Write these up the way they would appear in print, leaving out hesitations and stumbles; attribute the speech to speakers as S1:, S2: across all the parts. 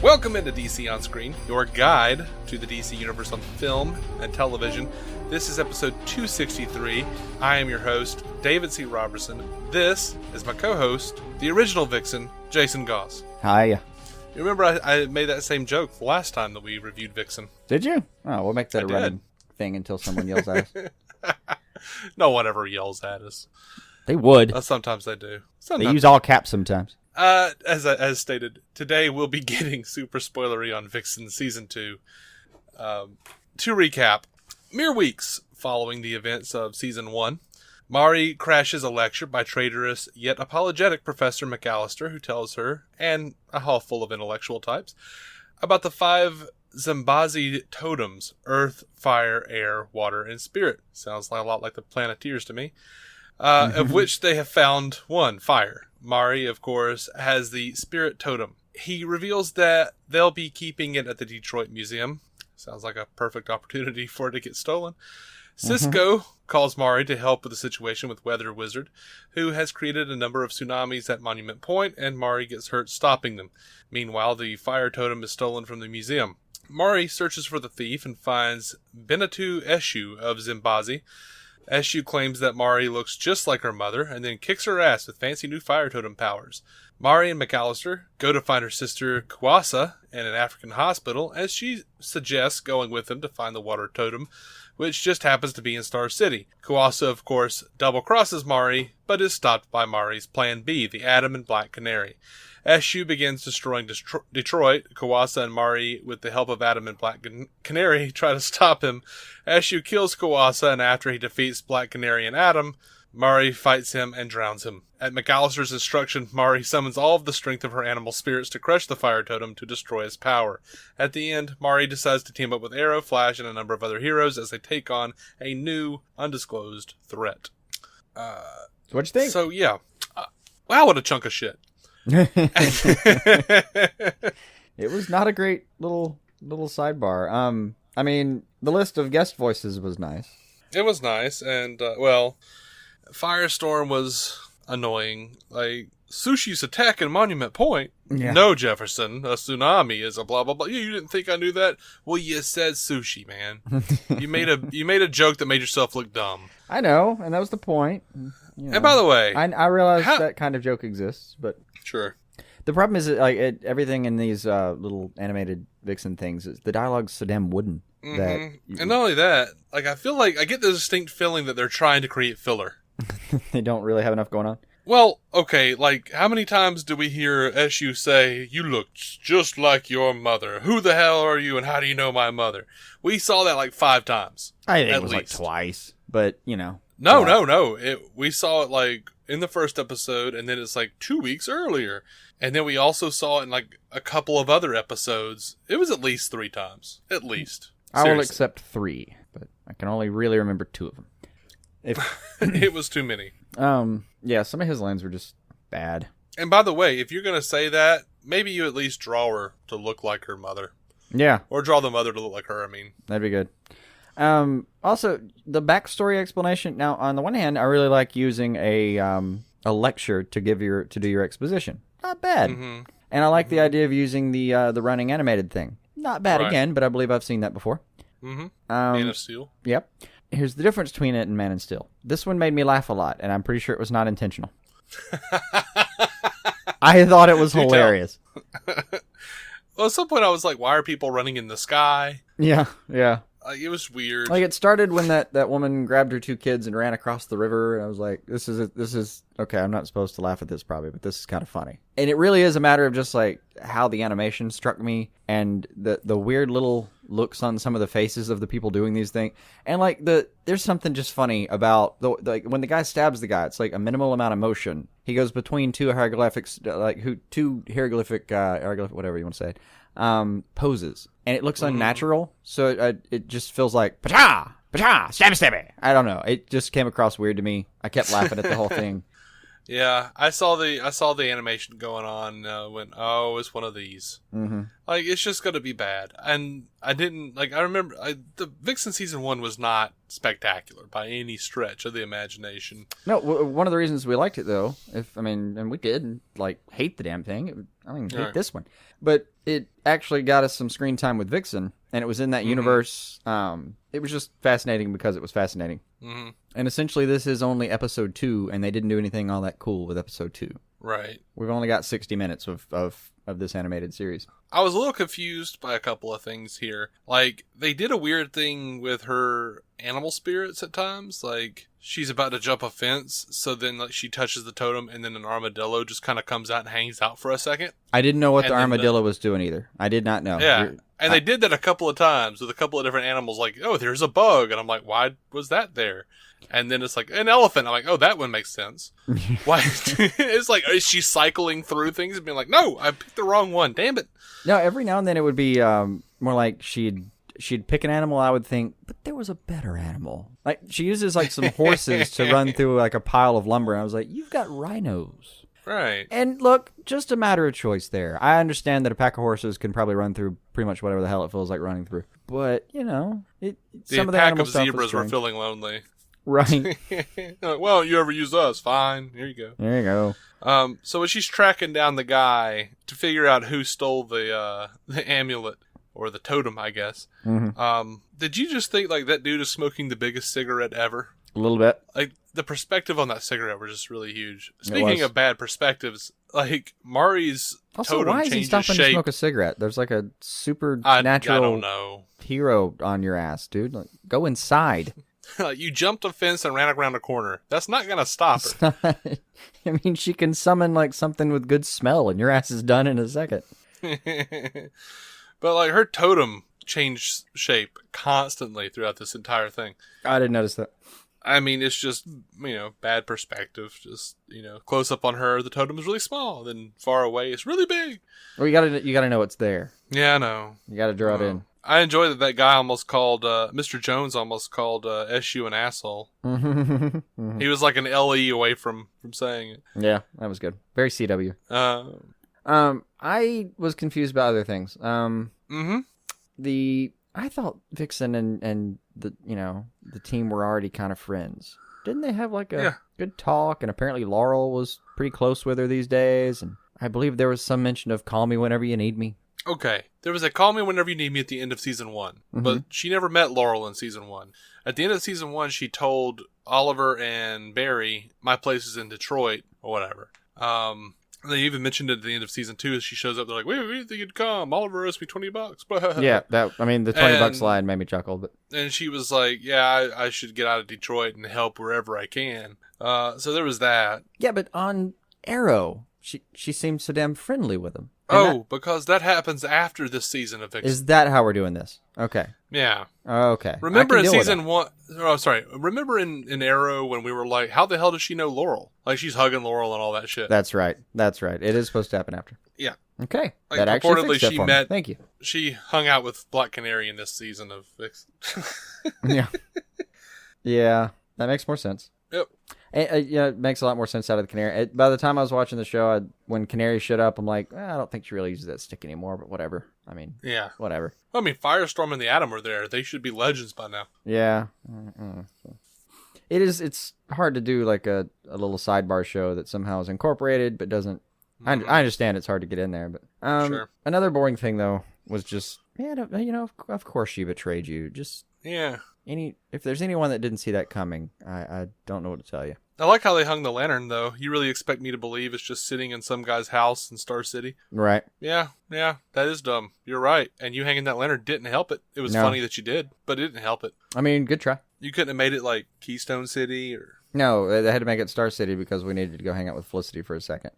S1: Welcome into DC On Screen, your guide to the DC Universe on film and television. This is episode 263. I am your host, David C. Robertson. This is my co-host, the original Vixen, Jason Goss.
S2: Hi.
S1: You remember I made that same joke the last time that we reviewed Vixen.
S2: Did you? Oh, we'll make that a running thing until someone yells at us.
S1: No one ever yells at us.
S2: They would.
S1: Sometimes they do.
S2: They use all caps sometimes.
S1: As stated, today we'll be getting super spoilery on Vixen Season 2. To recap, mere weeks following the events of Season 1, Mari crashes a lecture by traitorous-yet-apologetic Professor Macalaster, who tells her, and a hall full of intellectual types, about the 5 Zambezi totems: Earth, Fire, Air, Water, and Spirit. Sounds like a lot like the planeteers to me. Of which they have found one, Fire. Mari, of course, has the Spirit totem. He reveals that they'll be keeping it at the Detroit Museum. Sounds like a perfect opportunity for it to get stolen. Cisco calls Mari to help with the situation with Weather Wizard, who has created a number of tsunamis at Monument Point, and Mari gets hurt stopping them. Meanwhile, the fire totem is stolen from the museum. Mari searches for the thief and finds Benatu Eshu of Zambezi. Eshu claims that Mari looks just like her mother, and then kicks her ass with fancy new fire totem powers. Mari and Macalester go to find her sister Kuasa in an African hospital, as she suggests going with them to find the water totem, which just happens to be in Star City. Kuasa, of course, double-crosses Mari, but is stopped by Mari's Plan B, the Atom and Black Canary. Eshu begins destroying Detroit. Kuasa and Mari, with the help of Atom and Black Canary, try to stop him. Eshu kills Kuasa, and after he defeats Black Canary and Atom, Mari fights him and drowns him. At Macalester's instruction, Mari summons all of the strength of her animal spirits to crush the fire totem to destroy his power. At the end, Mari decides to team up with Arrow, Flash, and a number of other heroes as they take on a new, undisclosed threat.
S2: What'd you think?
S1: So, yeah. Wow, what a chunk of shit.
S2: It was not a great little sidebar. I mean, the list of guest voices was nice.
S1: It was nice, and, Firestorm was annoying. Like, Sushi's attack in Monument Point?
S2: Yeah.
S1: No, Jefferson. A tsunami is a blah, blah, blah. You didn't think I knew that? Well, you said sushi, man. You made a joke that made yourself look dumb.
S2: I know, and that was the point. You know.
S1: And by the way...
S2: I realize that kind of joke exists, but...
S1: Sure.
S2: The problem is that, everything in these little animated Vixen things, the dialogue's so damn wooden. And
S1: not only that, I feel like I get the distinct feeling that they're trying to create filler.
S2: They don't really have enough going on?
S1: Well, okay, how many times do we hear Eshu say, "You look just like your mother. Who the hell are you and how do you know my mother?" We saw that 5 times.
S2: I think it was twice, but,
S1: No. We saw it in the first episode, and then it's 2 weeks earlier. And then we also saw it in a couple of other episodes. It was at least 3 times. At least.
S2: I will accept 3, but I can only really remember 2 of them.
S1: It was too many.
S2: Yeah, some of his lines were just bad.
S1: And by the way, if you're going to say that, maybe you at least draw her to look like her mother.
S2: Yeah.
S1: Or draw the mother to look like her,
S2: That'd be good. Also, the backstory explanation. Now, on the one hand, I really like using a lecture to do your exposition. Not bad. Mm-hmm. And I like the idea of using the running animated thing. Not bad again, but I believe I've seen that before.
S1: Mm-hmm. Man of Steel.
S2: Yep. Here's the difference between it and Man of Steel. This one made me laugh a lot, and I'm pretty sure it was not intentional. I thought it was hilarious.
S1: Well, at some point I was like, why are people running in the sky?
S2: Yeah.
S1: It was weird.
S2: It started when that woman grabbed her 2 kids and ran across the river, and I was like, this is okay, I'm not supposed to laugh at this probably, but this is kind of funny. And it really is a matter of just how the animation struck me, and the weird little looks on some of the faces of the people doing these things. And there's something just funny about when the guy stabs the guy, it's a minimal amount of motion. He goes between 2 hieroglyphics, 2 hieroglyphic, whatever you want to say, poses. And it looks unnatural, so it just feels like, pacha, stabby. I don't know. It just came across weird to me. I kept laughing at the whole thing.
S1: Yeah, I saw the animation going on. Went, oh, it's one of these.
S2: Mm-hmm.
S1: Like, it's just going to be bad. And I remember, the Vixen season 1 was not spectacular by any stretch of the imagination.
S2: No, one of the reasons we liked it, though, and we did, hate the damn thing. Hate this one. But it actually got us some screen time with Vixen, and it was in that universe. It was just fascinating because it was fascinating. Mm-hmm. And essentially, this is only episode 2, and they didn't do anything all that cool with episode 2.
S1: Right.
S2: We've only got 60 minutes of this animated series.
S1: I was a little confused by a couple of things here. Like, they did a weird thing with her animal spirits at times. Like, she's about to jump a fence, so then she touches the totem, and then an armadillo just kind of comes out and hangs out for a second.
S2: I didn't know what the armadillo was doing either. I did not know.
S1: Yeah. And they did that a couple of times with a couple of different animals. Like, oh, there's a bug. And I'm like, why was that there? And then it's like, an elephant. I'm like, oh, that one makes sense. Why? It's like, is she cycling through things and being like, no, I picked the wrong one. Damn it.
S2: No, every now and then it would be more like she'd pick an animal, I would think, but there was a better animal. Like, she uses, some horses to run through, a pile of lumber. And I was like, you've got rhinos.
S1: Right.
S2: And look, just a matter of choice there. I understand that a pack of horses can probably run through pretty much whatever the hell it feels like running through. But, some of the
S1: pack of zebras were feeling lonely.
S2: Right.
S1: Well, you ever use us? Fine. Here you go.
S2: There you go.
S1: So when she's tracking down the guy to figure out who stole the amulet, or the totem, I guess, did you just think, that dude is smoking the biggest cigarette ever?
S2: A little bit.
S1: The perspective on that cigarette was just really huge. Speaking of bad perspectives, Mari's totem
S2: why is he stopping to smoke a cigarette? There's a supernatural
S1: I don't know.
S2: hero on your ass, dude. Go inside.
S1: You jumped a fence and ran around a corner. That's not going to stop her.
S2: I mean, she can summon something with good smell, and your ass is done in a second.
S1: But her totem changed shape constantly throughout this entire thing.
S2: I didn't notice that.
S1: I mean, it's just, bad perspective. Just, close up on her, the totem is really small. Then far away, it's really big.
S2: Well, you gotta know it's there.
S1: Yeah, I know.
S2: You gotta draw it in.
S1: I enjoy that guy almost called, Mr. Jones almost called Eshu an asshole. He was like an LE away from saying it.
S2: Yeah, that was good. Very CW. I was confused about other things. I thought Vixen and the team were already kind of friends. Didn't they have a good talk? And apparently Laurel was pretty close with her these days. And I believe there was some mention of call me whenever you need me.
S1: Okay. There was a call me whenever you need me at the end of season 1. But she never met Laurel in season 1. At the end of season 1, she told Oliver and Barry, my place is in Detroit, or whatever. They even mentioned it at the end of season 2 as she shows up. They're like, we didn't think you'd come. Oliver owes me $20.
S2: Yeah, the $20 line made me chuckle. But
S1: and she was like, yeah, I should get out of Detroit and help wherever I can. So there was that.
S2: Yeah, but on Arrow, she seemed so damn friendly with him.
S1: Because that happens after this season of Vixen.
S2: Is that how we're doing this? Okay.
S1: Yeah.
S2: Okay.
S1: Remember in season 1... Oh, sorry. Remember in Arrow when we were like, how the hell does she know Laurel? She's hugging Laurel and all that shit.
S2: That's right. It is supposed to happen after.
S1: Yeah.
S2: Okay. That actually fixed it for me. Thank you.
S1: She hung out with Black Canary in this season of Vixen.
S2: Yeah. Yeah. That makes more sense.
S1: Yep.
S2: It makes a lot more sense out of the Canary. By the time I was watching the show, when Canary showed up, I'm like, I don't think she really uses that stick anymore, but whatever. I mean,
S1: yeah,
S2: whatever.
S1: Firestorm and the Atom are there. They should be legends by now.
S2: Yeah. It's hard to do a little sidebar show that somehow is incorporated, but doesn't. I understand it's hard to get in there, but
S1: sure.
S2: Another boring thing, though, was just, of course she betrayed you. Just,
S1: yeah.
S2: If there's anyone that didn't see that coming, I don't know what to tell you.
S1: I like how they hung the lantern, though. You really expect me to believe it's just sitting in some guy's house in Star City?
S2: Right.
S1: Yeah, that is dumb. You're right. And you hanging that lantern didn't help it. It was funny that you did, but it didn't help it.
S2: I mean, good try.
S1: You couldn't have made it like Keystone City or...
S2: No, they had to make it Star City because we needed to go hang out with Felicity for a second.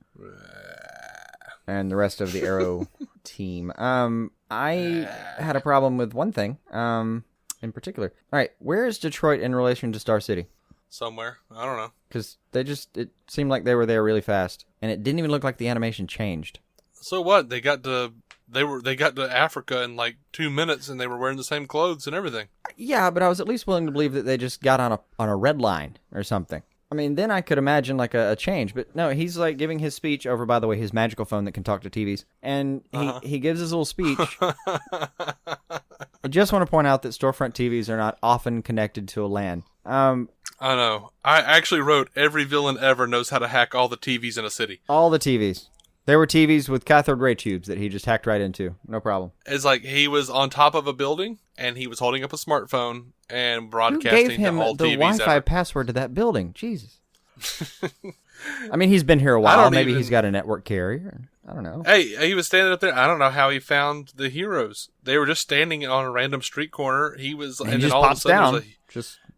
S2: And the rest of the Arrow team. I had a problem with one thing in particular. All right, where is Detroit in relation to Star City?
S1: Somewhere. I don't know.
S2: Because it seemed like they were there really fast. And it didn't even look like the animation changed.
S1: So what? They got to Africa in 2 minutes and they were wearing the same clothes and everything.
S2: Yeah, but I was at least willing to believe that they just got on a red line or something. I mean, then I could imagine like a change, but no, he's like giving his speech over, by the way, his magical phone that can talk to TVs. And he gives his little speech. I just want to point out that storefront TVs are not often connected to a LAN.
S1: I know. I actually wrote every villain ever knows how to hack all the TVs in a city.
S2: All the TVs. There were TVs with cathode ray tubes that he just hacked right into. No problem.
S1: It's like he was on top of a building and he was holding up a smartphone and broadcasting
S2: Who gave him
S1: to all
S2: the
S1: TVs
S2: Wi-Fi
S1: ever.
S2: password to that building? Jesus. I mean, he's been here a while. Maybe he's got a network carrier. I don't know.
S1: Hey, he was standing up there. I don't know how he found the heroes. They were just standing on a random street corner. He was, and
S2: he
S1: then
S2: just
S1: all of a
S2: pops
S1: sudden,
S2: down.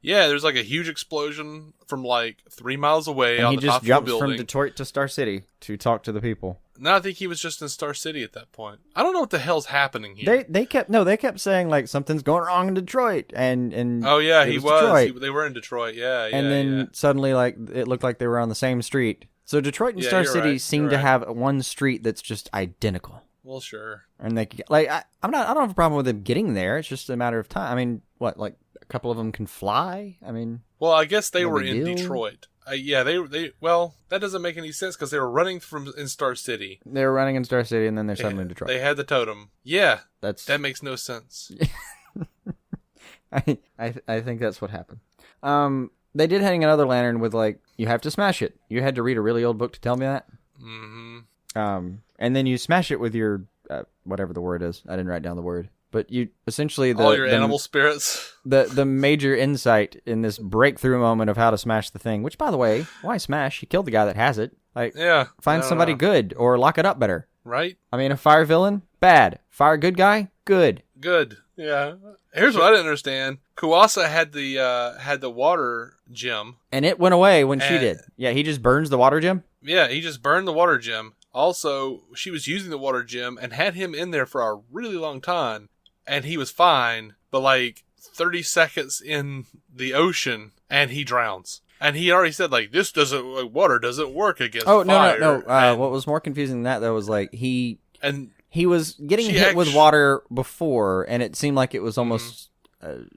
S1: there's like a huge explosion from like 3 miles away
S2: And
S1: on
S2: he
S1: the
S2: just
S1: top of the
S2: jumps
S1: building.
S2: from Detroit to Star City to talk to the people.
S1: No, I think he was just in Star City at that point. I don't know what the hell's happening here.
S2: They kept saying like something's going wrong in Detroit, and
S1: Oh yeah,
S2: it
S1: he
S2: was
S1: was.
S2: Detroit.
S1: They were in Detroit. Yeah, yeah.
S2: And then
S1: yeah.
S2: suddenly, like, it looked like they were on the same street. So Detroit and
S1: Yeah,
S2: Star
S1: you're
S2: City
S1: right,
S2: seem
S1: you're
S2: to
S1: right.
S2: have one street that's just identical.
S1: Well, sure.
S2: And they could, like, I don't have a problem with them getting there. It's just a matter of time. I mean, what, like a couple of them can fly? I mean,
S1: Well, I guess they
S2: No
S1: were
S2: big
S1: in
S2: deal.
S1: Detroit. Yeah, they. Well, that doesn't make any sense because they were running from in Star City.
S2: they were running in Star City, and then they're suddenly in Detroit.
S1: They had the totem. Yeah,
S2: That
S1: makes no sense.
S2: I think that's what happened. They did hang another lantern with like, you have to smash it. You had to read a really old book to tell me that.
S1: Mm-hmm.
S2: And then you smash it with your whatever the word is. I didn't write down the word, but you essentially
S1: All your animal spirits.
S2: the major insight in this breakthrough moment of how to smash the thing. Which, by the way, why smash? You killed the guy that has it. Like,
S1: Yeah.
S2: find
S1: I don't
S2: somebody
S1: know.
S2: good or lock it up better.
S1: Right?
S2: I mean, a fire villain, bad. Fire good guy, good.
S1: Good. Yeah. Here's what I didn't understand. Kuasa had the water gem.
S2: And it went away when she
S1: And-
S2: did. Yeah, he just burns the water gem.
S1: Yeah, he just burned the water gem. Also, she was using the water gem and had him in there for a really long time, and he was fine. But like 30 seconds in the ocean, and he drowns. And he already said like, water doesn't work against
S2: Oh
S1: fire.
S2: no.
S1: And,
S2: What was more confusing than that though was like he was getting
S1: She
S2: hit with
S1: actu-
S2: water before, and it seemed like it was almost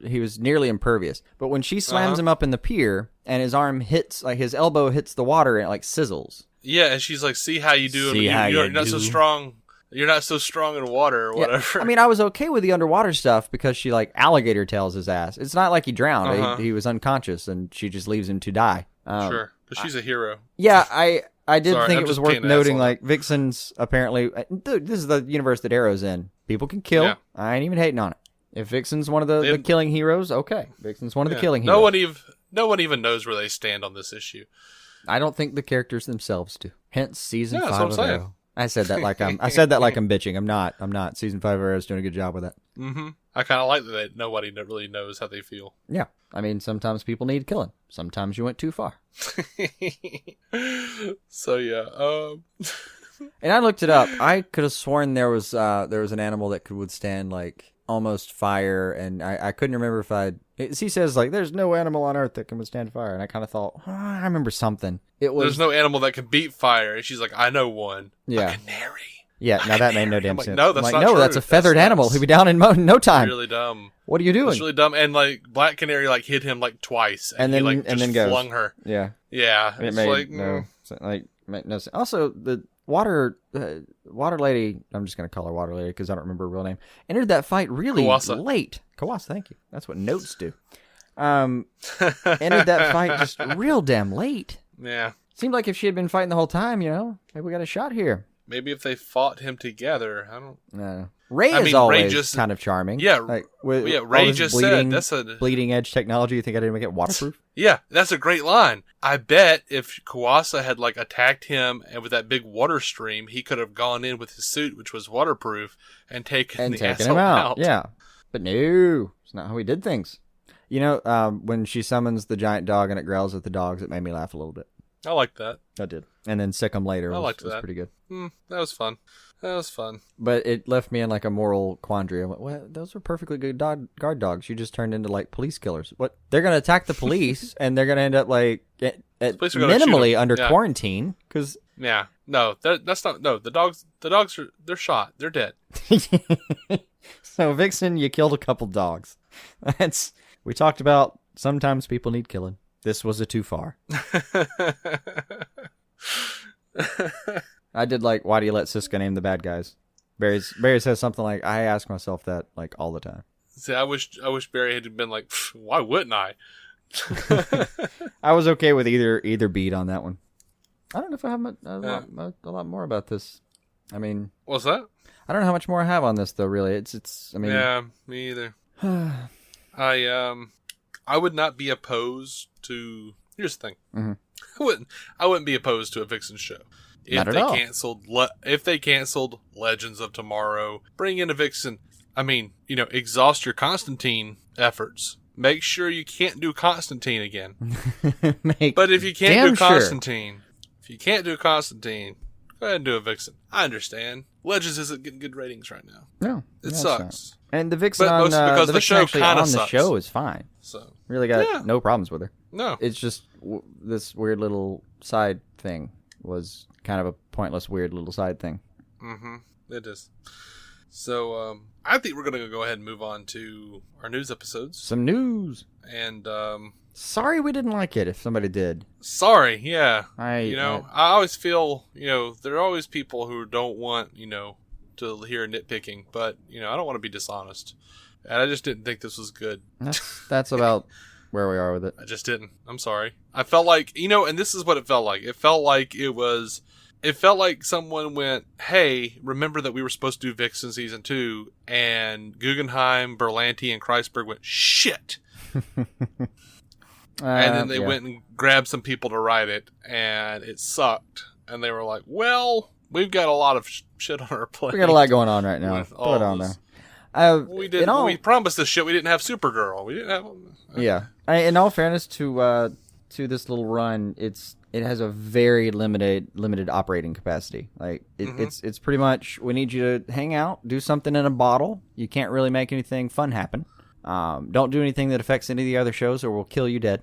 S2: he was nearly impervious. But when she slams him up in the pier, and his arm hits, like his elbow hits the water, and it like sizzles.
S1: yeah, and she's like, "See how you do?
S2: See how
S1: you're
S2: you
S1: not so
S2: do."
S1: strong. You're not so strong in water, or whatever."
S2: Yeah. I mean, I was okay with the underwater stuff because she like alligator tails his ass. It's not like he drowned; he was unconscious, and she just leaves him to die.
S1: Sure, because she's a hero.
S2: Yeah, I did
S1: Sorry,
S2: think
S1: I'm
S2: it was
S1: just
S2: worth
S1: being an
S2: noting,
S1: asshole.
S2: like, Vixen's apparently... Dude, this is the universe that Arrow's in. People can kill.
S1: Yeah.
S2: I ain't even hating on it. If Vixen's one of the killing heroes, okay. Vixen's one of the killing heroes.
S1: No one even knows where they stand on this issue.
S2: I don't think the characters themselves do. Hence, season
S1: Yeah, that's
S2: 5
S1: what
S2: of
S1: I'm saying.
S2: Arrow. I said that like I'm bitching. I'm not. Season 5 of Arrow's doing a good job with that.
S1: Mm-hmm. I kind of like that nobody really knows how they feel.
S2: Yeah. I mean, sometimes people need killing. Sometimes you went too far.
S1: So yeah,
S2: And I looked it up. I could have sworn there was an animal that could withstand like almost fire, and I couldn't remember if he says like there's no animal on Earth that can withstand fire, and I kind of thought I remember something. It was
S1: there's no animal that can beat fire. And she's like, I know one.
S2: Yeah.
S1: A canary.
S2: Yeah, now that made no damn
S1: I'm like,
S2: sense.
S1: no, that's
S2: I'm
S1: not
S2: like, no,
S1: true.
S2: that's a feathered
S1: That's
S2: animal.
S1: nuts.
S2: He'll be down in no time.
S1: Really dumb.
S2: What are you doing?
S1: It's really dumb. And like Black Canary like hit him like twice, and
S2: And
S1: he
S2: then-
S1: like
S2: and
S1: just
S2: then goes.
S1: flung her.
S2: Yeah,
S1: Yeah,
S2: it
S1: it's
S2: made
S1: like
S2: made no sense. Also, the water lady. I'm just gonna call her water lady because I don't remember her real name. Entered that fight really
S1: Kuasa.
S2: late. Kuasa, thank you. That's what notes do. Entered that fight just real damn late.
S1: yeah.
S2: Seemed like if she had been fighting the whole time, maybe we got a shot here.
S1: Maybe if they fought him together, I don't.
S2: No. Ray
S1: I
S2: is
S1: mean, Ray
S2: always
S1: just-
S2: kind of charming.
S1: Yeah,
S2: like with
S1: yeah.
S2: all
S1: Ray
S2: this
S1: just
S2: bleeding,
S1: said that's a
S2: bleeding edge technology. You think I didn't make it waterproof?
S1: Yeah, that's a great line. I bet if Kuasa had like attacked him and with that big water stream, he could have gone in with his suit, which was waterproof, and taken
S2: Taking
S1: asshole
S2: him out. Yeah, but no, it's not how we did things. When she summons the giant dog and it growls at the dogs, it made me laugh a little bit.
S1: I like that.
S2: I did. And then sick 'em later
S1: I
S2: was,
S1: liked
S2: was
S1: that.
S2: pretty good.
S1: That was fun. That was fun.
S2: But it left me in like a moral quandary. I went, well, those were perfectly good guard dogs. You just turned into like police killers. What? They're going to attack the police and they're going to end up like
S1: Police are gonna shoot
S2: minimally
S1: 'em.
S2: under
S1: Yeah.
S2: quarantine because...
S1: Yeah. No, that's not. No, the dogs they're shot. They're dead.
S2: So Vixen, you killed a couple dogs. We talked about sometimes people need killing. This was a too far. I did like, why do you let Cisco name the bad guys? Barry says something like, I ask myself that like all the time.
S1: See, I wish Barry had been like, why wouldn't I?
S2: I was okay with either beat on that one. I don't know if I have a lot more about this. I mean,
S1: what's that?
S2: I don't know how much more I have on this though. Really, it's. I mean,
S1: yeah, me either. I would not be opposed to. Here's the thing.
S2: Mm-hmm.
S1: I wouldn't be opposed to a Vixen show. If they canceled Legends of Tomorrow, bring in a Vixen. I mean, exhaust your Constantine efforts. Make sure you can't do Constantine again. But if you can't do Constantine, go ahead and do a Vixen. I understand. Legends isn't getting good ratings right now.
S2: No,
S1: it sucks.
S2: And the Vixen
S1: but mostly because the show kind of
S2: sucks. The show is fine.
S1: So
S2: really got no problems with her.
S1: No,
S2: it's just this weird little side thing was kind of a pointless, weird little side thing.
S1: Mm-hmm. It is. So I think we're gonna go ahead and move on to our news episodes.
S2: Some news.
S1: And
S2: sorry we didn't like it. If somebody did.
S1: Sorry. Yeah.
S2: I
S1: always feel there are always people who don't want to hear nitpicking, but I don't want to be dishonest, and I just didn't think this was good.
S2: That's about where we are with it.
S1: I just didn't. I'm sorry. I felt like and this is what it felt like. It felt like someone went, hey, remember that we were supposed to do Vixen Season 2, and Guggenheim, Berlanti, and Kreisberg went, shit! And then they went and grabbed some people to write it, and it sucked. And they were like, well, we've got a lot of shit on our plate.
S2: We got a lot going on right now. Put it on there.
S1: We promised this shit. We didn't have Supergirl. We didn't have...
S2: Yeah. In all fairness to this little run, it has a very limited operating capacity. Like it's pretty much, we need you to hang out, do something in a bottle. You can't really make anything fun happen. Don't do anything that affects any of the other shows, or we'll kill you dead.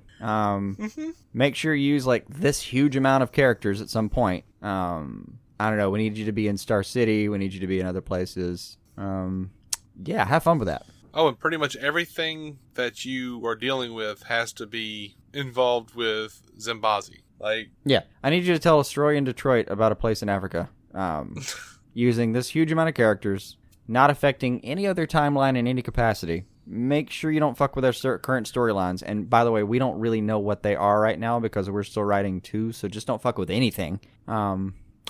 S2: Make sure you use like this huge amount of characters at some point. I don't know. We need you to be in Star City. We need you to be in other places. Yeah, have fun with that.
S1: Oh, and pretty much everything that you are dealing with has to be involved with Zambezi.
S2: Yeah, I need you to tell a story in Detroit about a place in Africa, using this huge amount of characters, not affecting any other timeline in any capacity. Make sure you don't fuck with our current storylines. And by the way, we don't really know what they are right now because we're still writing 2, so just don't fuck with anything.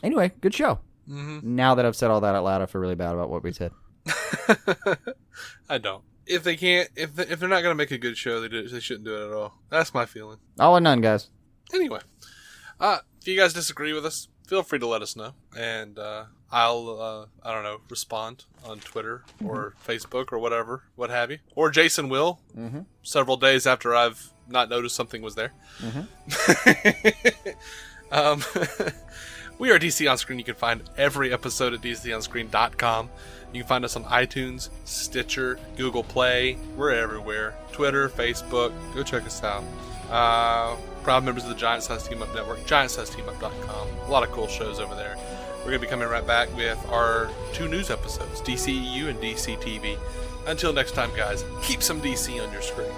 S2: Anyway, good show. Mm-hmm. Now that I've said all that out loud, I feel really bad about what we said.
S1: I don't. If they can't, if they're not going to make a good show, they shouldn't do it at all. That's my feeling.
S2: All or none, guys.
S1: Anyway, if you guys disagree with us, feel free to let us know, and I'll I don't know, respond on Twitter or Facebook or whatever, what have you. Or Jason will, several days after I've not noticed something was there. We are DC On Screen. You can find every episode at DCOnScreen.com. You can find us on iTunes, Stitcher, Google Play. We're everywhere. Twitter, Facebook. Go check us out. Proud members of the Giant Size Team Up Network, GiantSizeTeamUp.com. A lot of cool shows over there. We're going to be coming right back with our 2 news episodes, DCEU and DCTV. Until next time, guys, keep some DC on your screen.